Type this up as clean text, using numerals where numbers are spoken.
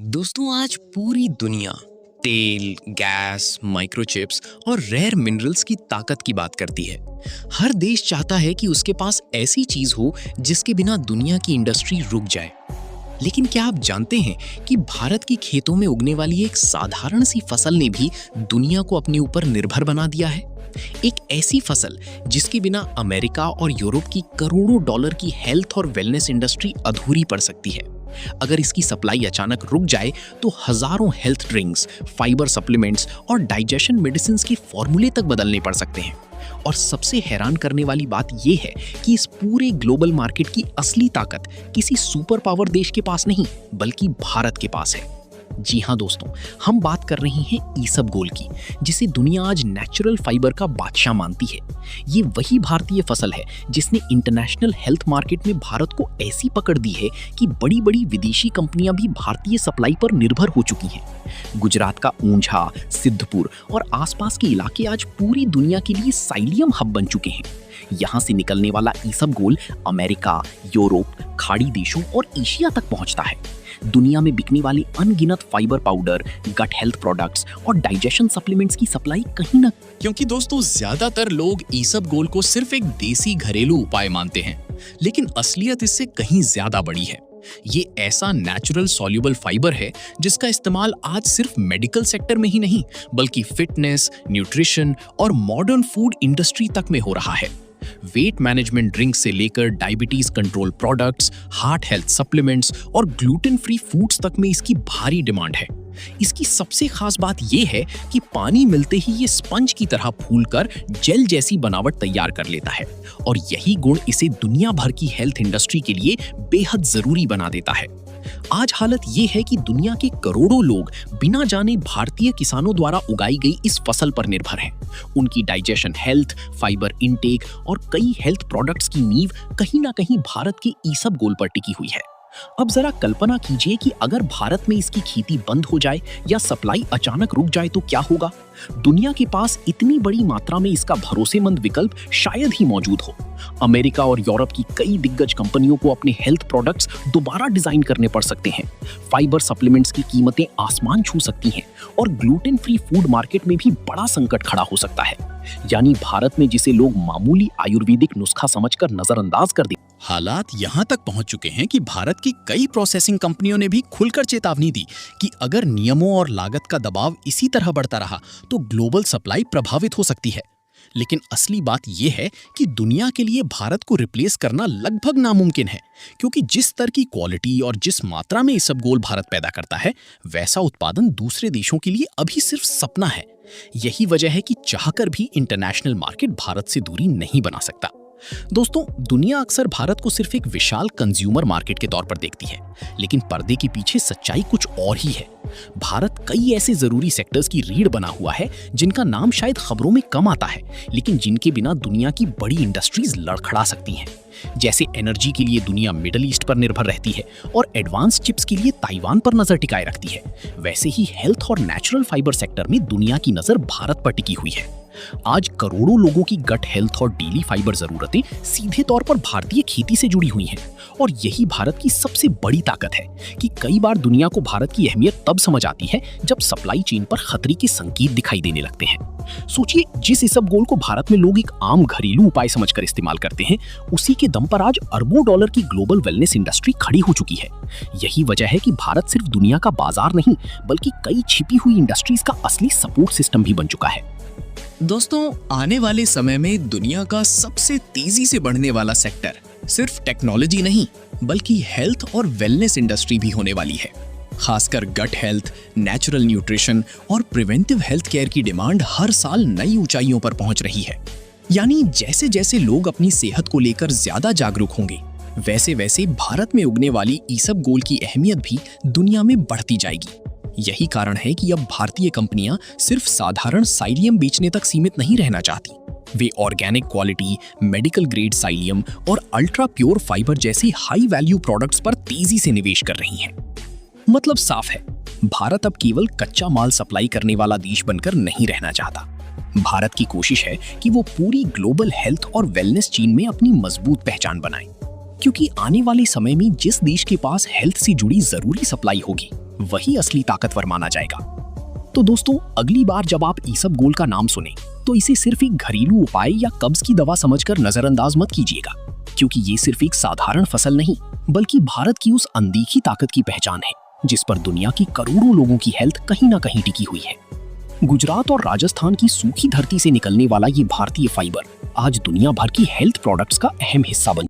दोस्तों आज पूरी दुनिया तेल, गैस, माइक्रोचिप्स और रेयर मिनरल्स की ताकत की बात करती है। हर देश चाहता है कि उसके पास ऐसी चीज हो जिसके बिना दुनिया की इंडस्ट्री रुक जाए। लेकिन क्या आप जानते हैं कि भारत की खेतों में उगने वाली एक साधारण सी फसल ने भी दुनिया को अपने ऊपर निर्भर बना दिया है? एक ऐसी फसल जिसके बिना अमेरिका और यूरोप की करोड़ों डॉलर की हेल्थ और वेलनेस इंडस्ट्री अधूरी पड़ सकती है। अगर इसकी सप्लाई अचानक रुक जाए तो हजारों हेल्थ ड्रिंक्स, फाइबर सप्लीमेंट्स और डाइजेशन मेडिसिन के फॉर्मूले तक बदलने पड़ सकते हैं। और सबसे हैरान करने वाली बात यह है कि इस पूरे ग्लोबल मार्केट की असली ताकत किसी सुपर पावर देश के पास नहीं बल्कि भारत के पास है। जी हाँ दोस्तों, हम बात कर रहे हैं ईसबगोल की, जिसे दुनिया आज नेचुरल फाइबर का बादशाह मानती है। ये वही भारतीय फसल है जिसने इंटरनेशनल हेल्थ मार्केट में भारत को ऐसी पकड़ दी है कि बड़ी बड़ी विदेशी कंपनियां भी भारतीय सप्लाई पर निर्भर हो चुकी हैं। गुजरात का ऊंझा, सिद्धपुर और आसपास के इलाके आज पूरी दुनिया के लिए साइलियम हब बन चुके हैं। यहाँ से निकलने वाला ईसबगोल अमेरिका, यूरोप, खाड़ी देशों और एशिया तक पहुंचता है। दुनिया में बिकने वाली अनगिनत fibre powder, gut health products और डाइजेशन सप्लीमेंट्स की सप्लाई कहीं ना, क्योंकि दोस्तों ज्यादातर लोग ईसबगोल को सिर्फ एक देसी घरेलू उपाय मानते हैं, लेकिन असलियत इससे कहीं ज्यादा बड़ी है। ये ऐसा नेचुरल सॉल्युबल फाइबर है जिसका इस्तेमाल आज सिर्फ मेडिकल सेक्टर में ही नहीं बल्कि फिटनेस, न्यूट्रिशन और मॉडर्न फूड इंडस्ट्री तक में हो रहा है। वेट मैनेजमेंट ड्रिंक से लेकर diabetes control products, heart health supplements और ग्लूटेन फ्री फूड्स तक में इसकी भारी डिमांड है। इसकी सबसे खास बात यह है कि पानी मिलते ही ये स्पंज की तरह फूलकर जेल जैसी बनावट तैयार कर लेता है और यही गुण इसे दुनिया भर की हेल्थ इंडस्ट्री के लिए बेहद जरूरी बना देता है। आज हालत ये है कि दुनिया के करोड़ों लोग बिना जाने भारतीय किसानों द्वारा उगाई गई इस फसल पर निर्भर हैं। उनकी डाइजेशन हेल्थ, फाइबर इनटेक और कई हेल्थ प्रोडक्ट्स की नींव कहीं ना कहीं भारत के ईसबगोल पर टिकी हुई है। अब जरा कल्पना कीजिए कि अगर भारत में इसकी खेती बंद हो जाए या सप्लाई अचानक रुक जाए तो क्या होगा। दुनिया के पास इतनी बड़ी मात्रा में इसका भरोसेमंद विकल्प शायद ही मौजूद हो। अमेरिका और यूरोप की कई दिग्गज कंपनियों को अपने हेल्थ प्रोडक्ट्स दोबारा डिजाइन करने पड़ सकते हैं। फाइबर सप्लीमेंट्स की कीमतें आसमान छू सकती हैं और ग्लूटेन फ्री फूड मार्केट में भी बड़ा संकट खड़ा हो सकता है। यानी भारत में जिसे लोग मामूली आयुर्वेदिक नुस्खा समझकर नजरअंदाज कर दे, हालात यहाँ तक पहुँच चुके हैं कि भारत की कई प्रोसेसिंग कंपनियों ने भी खुलकर चेतावनी दी कि अगर नियमों और लागत का दबाव इसी तरह बढ़ता रहा तो ग्लोबल सप्लाई प्रभावित हो सकती है। लेकिन असली बात यह है कि दुनिया के लिए भारत को रिप्लेस करना लगभग नामुमकिन है, क्योंकि जिस स्तर की क्वालिटी और जिस मात्रा में ईसबगोल भारत पैदा करता है वैसा उत्पादन दूसरे देशों के लिए अभी सिर्फ सपना है। यही वजह है कि चाहकर भी इंटरनेशनल मार्केट भारत से दूरी नहीं बना सकता। दोस्तों, दुनिया अक्सर भारत को सिर्फ एक विशाल कंज्यूमर मार्केट के तौर पर देखती है, लेकिन पर्दे के पीछे सच्चाई कुछ और ही है। भारत कई ऐसे जरूरी सेक्टर्स की रीढ़ बना हुआ है जिनका नाम शायद खबरों में कम आता है, लेकिन जिनके बिना दुनिया की बड़ी इंडस्ट्रीज लड़खड़ा सकती हैं। जैसे एनर्जी के लिए दुनिया मिडल ईस्ट पर निर्भर रहती है और एडवांस चिप्स के लिए ताइवान पर नजर टिकाए रखती है, वैसे ही हेल्थ और नेचुरल फाइबर सेक्टर में दुनिया की नजर भारत पर टिकी हुई है। आज करोड़ों लोगों की गट हेल्थ और डेली फाइबर जरूरतें सीधे तौर पर भारतीय खेती से जुड़ी हुई हैं और यही भारत की सबसे बड़ी ताकत है कि कई बार दुनिया को भारत की अहमियत तब समझ आती है जब सप्लाई चेन पर खतरे के संकेत दिखाई देने लगते हैं। सोचिए, जिस ईसबगोल को भारत में लोग एक आम घरेलू उपाय समझकर इस्तेमाल करते हैं, उसी के दम पर आज अरबों डॉलर की ग्लोबल वेलनेस इंडस्ट्री खड़ी हो चुकी है। यही वजह है कि भारत सिर्फ दुनिया का बाजार नहीं बल्कि कई छिपी हुई इंडस्ट्रीज का असली सपोर्ट सिस्टम भी बन चुका है। दोस्तों, आने वाले समय में दुनिया का सबसे तेजी से बढ़ने वाला सेक्टर सिर्फ टेक्नोलॉजी नहीं बल्कि हेल्थ और वेलनेस इंडस्ट्री भी होने वाली है। खासकर गट हेल्थ, नेचुरल न्यूट्रिशन और प्रिवेंटिव हेल्थ केयर की डिमांड हर साल नई ऊंचाइयों पर पहुंच रही है। यानी जैसे जैसे लोग अपनी सेहत को लेकर ज्यादा जागरूक होंगे, वैसे वैसे भारत में उगने वाली ईसबगोल की अहमियत भी दुनिया में बढ़ती जाएगी। यही कारण है कि अब भारतीय कंपनियां सिर्फ साधारण साइलियम बेचने तक सीमित नहीं रहना चाहती। वे organic quality, medical grade psyllium और अल्ट्रा प्योर फाइबर जैसे हाई वैल्यू प्रोडक्ट्स पर तेजी से निवेश कर रही हैं। मतलब साफ है, भारत अब केवल कच्चा माल सप्लाई करने वाला देश बनकर नहीं रहना चाहता। भारत की कोशिश है कि वो पूरी ग्लोबल हेल्थ और वेलनेस चेन में अपनी मजबूत पहचान बनाए, क्योंकि आने वाले समय में जिस देश के पास हेल्थ से जुड़ी जरूरी सप्लाई होगी वही असली ताकतवर माना जाएगा। तो दोस्तों, अगली बार जब आप ईसबगोल का नाम सुने तो इसे सिर्फ एक घरेलू उपाय या कब्ज की दवा समझकर नजरअंदाज मत कीजिएगा, क्योंकि ये सिर्फ एक साधारण फसल नहीं बल्कि भारत की उस अनदेखी ताकत की पहचान है जिस पर दुनिया की करोड़ों लोगों की हेल्थ कहीं ना कहीं टिकी हुई है। गुजरात और राजस्थान की सूखी धरती से निकलने वाला ये भारतीय फाइबर आज दुनिया भर की हेल्थ प्रोडक्ट्स का अहम हिस्सा बन